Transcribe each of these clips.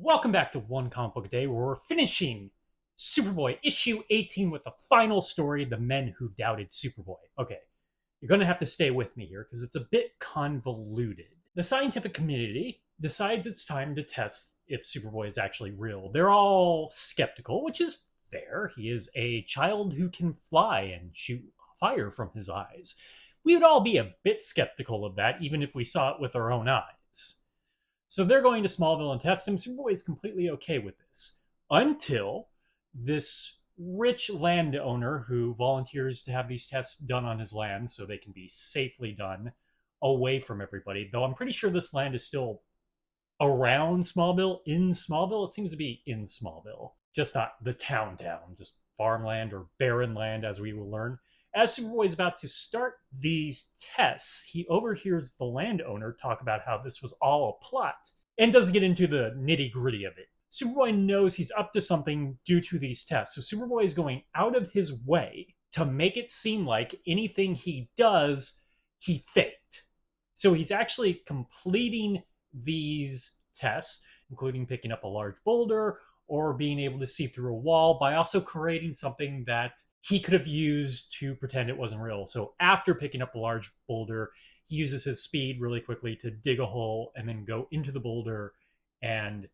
Welcome back to One Comic Book a Day, where we're finishing Superboy issue 18 with the final story, The Men Who Doubted Superboy. Okay, you're going to have to stay with me here because it's a bit convoluted. The scientific community decides it's time to test if Superboy is actually real. They're all skeptical, which is fair. He is a child who can fly and shoot fire from his eyes. We would all be a bit skeptical of that, even if we saw it with our own eyes. So they're going to Smallville and test him. Superboy is completely okay with this until this rich landowner who volunteers to have these tests done on his land so they can be safely done away from everybody. Though I'm pretty sure this land is still around Smallville, in Smallville. It seems to be in Smallville, just not the town, just farmland or barren land, as we will learn. As Superboy is about to start these tests, he overhears the landowner talk about how this was all a plot and doesn't get into the nitty gritty of it. Superboy knows he's up to something due to these tests, so Superboy is going out of his way to make it seem like anything he does, he faked. So he's actually completing these tests, including picking up a large boulder or being able to see through a wall, by also creating something that he could have used to pretend it wasn't real. So after picking up the large boulder, he uses his speed really quickly to dig a hole and then go into the boulder and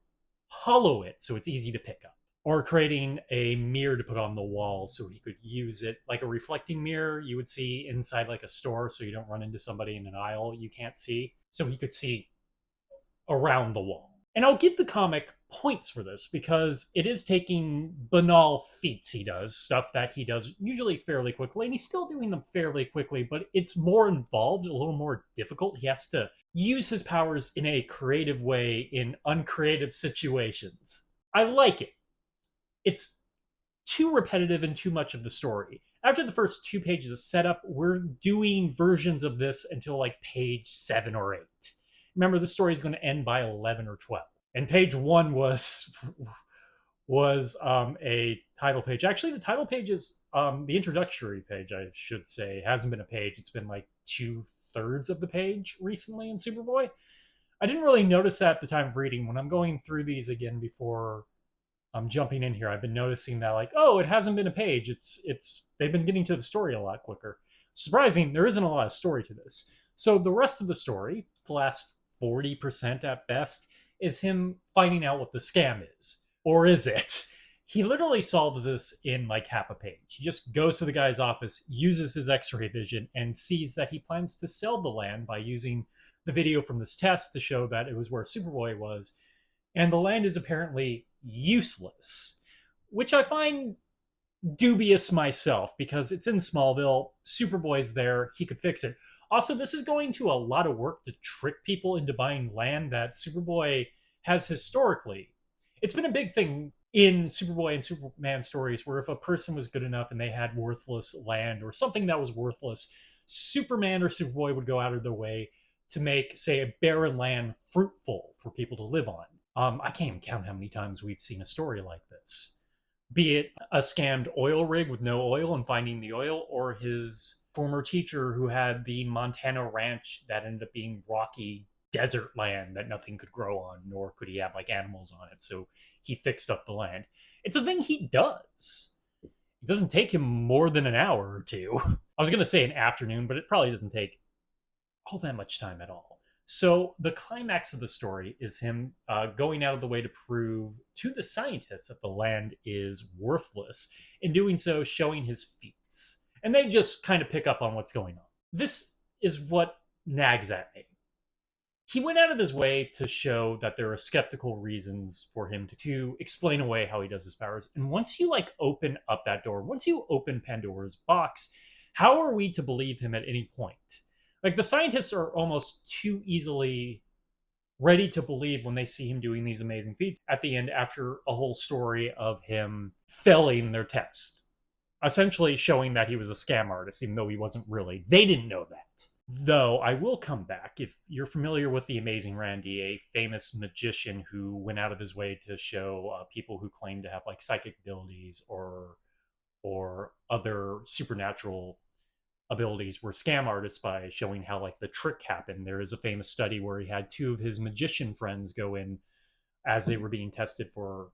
hollow it so it's easy to pick up. Or creating a mirror to put on the wall so he could use it like a reflecting mirror you would see inside like a store, so you don't run into somebody in an aisle you can't see. So he could see around the wall. And I'll give the comic points for this because it is taking banal feats he does, stuff that he does usually fairly quickly, and he's still doing them fairly quickly, but it's more involved, a little more difficult. He has to use his powers in a creative way in uncreative situations. I like it. It's too repetitive and too much of the story. After the first 2 pages of setup, we're doing versions of this until like page 7 or 8. Remember, the story is going to end by 11 or 12. And page 1 was a title page. Actually, the title page is the introductory page, I should say. Hasn't been a page. It's been like 2/3 of the page recently in Superboy. I didn't really notice that at the time of reading. When I'm going through these again before I'm jumping in here, I've been noticing that, like, oh, it hasn't been a page. It's they've been getting to the story a lot quicker. Surprising, there isn't a lot of story to this. So the rest of the story, the last 40% at best, is him finding out what the scam is. Or is it? He literally solves this in like half a page. He just goes to the guy's office, uses his x-ray vision, and sees that he plans to sell the land by using the video from this test to show that it was where Superboy was. And the land is apparently useless, which I find dubious myself because it's in Smallville. Superboy's there. He could fix it. Also, this is going to a lot of work to trick people into buying land that Superboy has historically. It's been a big thing in Superboy and Superman stories where if a person was good enough and they had worthless land or something that was worthless, Superman or Superboy would go out of their way to make, say, a barren land fruitful for people to live on. I can't even count how many times we've seen a story like this. Be it a scammed oil rig with no oil and finding the oil, or his former teacher who had the Montana ranch that ended up being rocky desert land that nothing could grow on, nor could he have like animals on it, so he fixed up the land. It's a thing he does. It doesn't take him more than an hour or two. I was going to say an afternoon, but it probably doesn't take all that much time at all. So the climax of the story is him going out of the way to prove to the scientists that the land is worthless. In doing so, showing his feats. And they just kind of pick up on what's going on. This is what nags at me. He went out of his way to show that there are skeptical reasons for him to explain away how he does his powers. And once you like open up that door, once you open Pandora's box, how are we to believe him at any point? Like, the scientists are almost too easily ready to believe when they see him doing these amazing feats at the end, after a whole story of him failing their test, essentially showing that he was a scam artist, even though he wasn't really. They didn't know that. Though I will come back. If you're familiar with the Amazing Randy, a famous magician who went out of his way to show people who claim to have like psychic abilities or other supernatural abilities were scam artists by showing how like the trick happened. There is a famous study where he had 2 of his magician friends go in as they were being tested for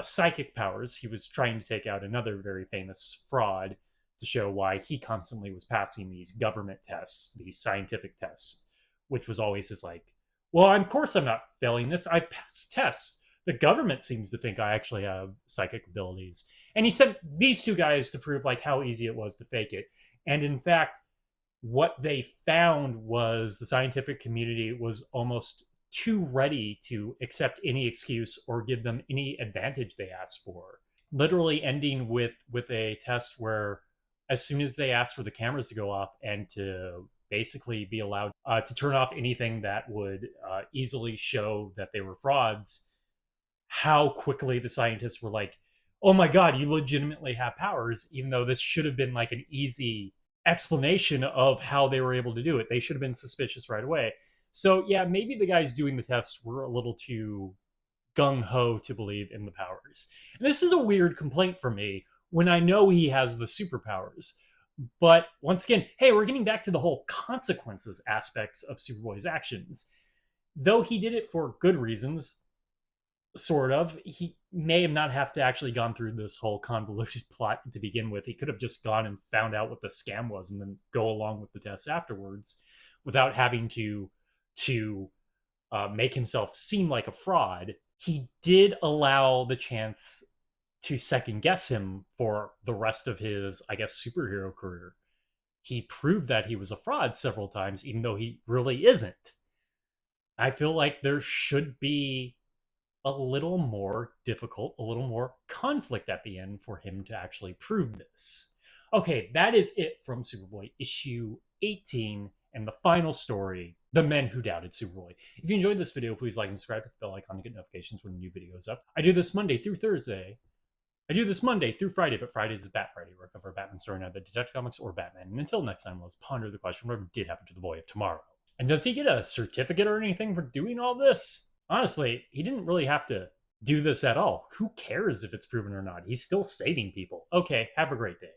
psychic powers. He was trying to take out another very famous fraud to show why he constantly was passing these government tests, these scientific tests, which was always his like, well, of course I'm not failing this. I've passed tests. The government seems to think I actually have psychic abilities. And he sent these two guys to prove like how easy it was to fake it. And in fact, what they found was the scientific community was almost too ready to accept any excuse or give them any advantage they asked for. Literally ending with a test where as soon as they asked for the cameras to go off and to basically be allowed to turn off anything that would easily show that they were frauds, how quickly the scientists were like, oh my God, you legitimately have powers, even though this should have been like an easy explanation of how they were able to do it. They should have been suspicious right away. So, yeah, maybe the guys doing the tests were a little too gung ho to believe in the powers. And this is a weird complaint for me when I know he has the superpowers. But once again, hey, we're getting back to the whole consequences aspects of Superboy's actions. Though he did it for good reasons, sort of, he may have not have to actually gone through this whole convoluted plot to begin with. He could have just gone and found out what the scam was and then go along with the tests afterwards without having to make himself seem like a fraud. He did allow the chance to second guess him for the rest of his, I guess, superhero career. He proved that he was a fraud several times, even though he really isn't. I feel like there should be a little more difficult, a little more conflict at the end for him to actually prove this. Okay, that is it from Superboy issue 18 and the final story, The Men Who Doubted Superboy. If you enjoyed this video, please like and subscribe, hit the bell icon to get notifications when a new video is up. I do this Monday through Thursday. I do this Monday through Friday, but Fridays is Bat Friday, where I cover a Batman story in either Detective Comics or Batman. And until next time, let's ponder the question, whatever did happen to the boy of tomorrow. And does he get a certificate or anything for doing all this? Honestly, he didn't really have to do this at all. Who cares if it's proven or not? He's still saving people. Okay, have a great day.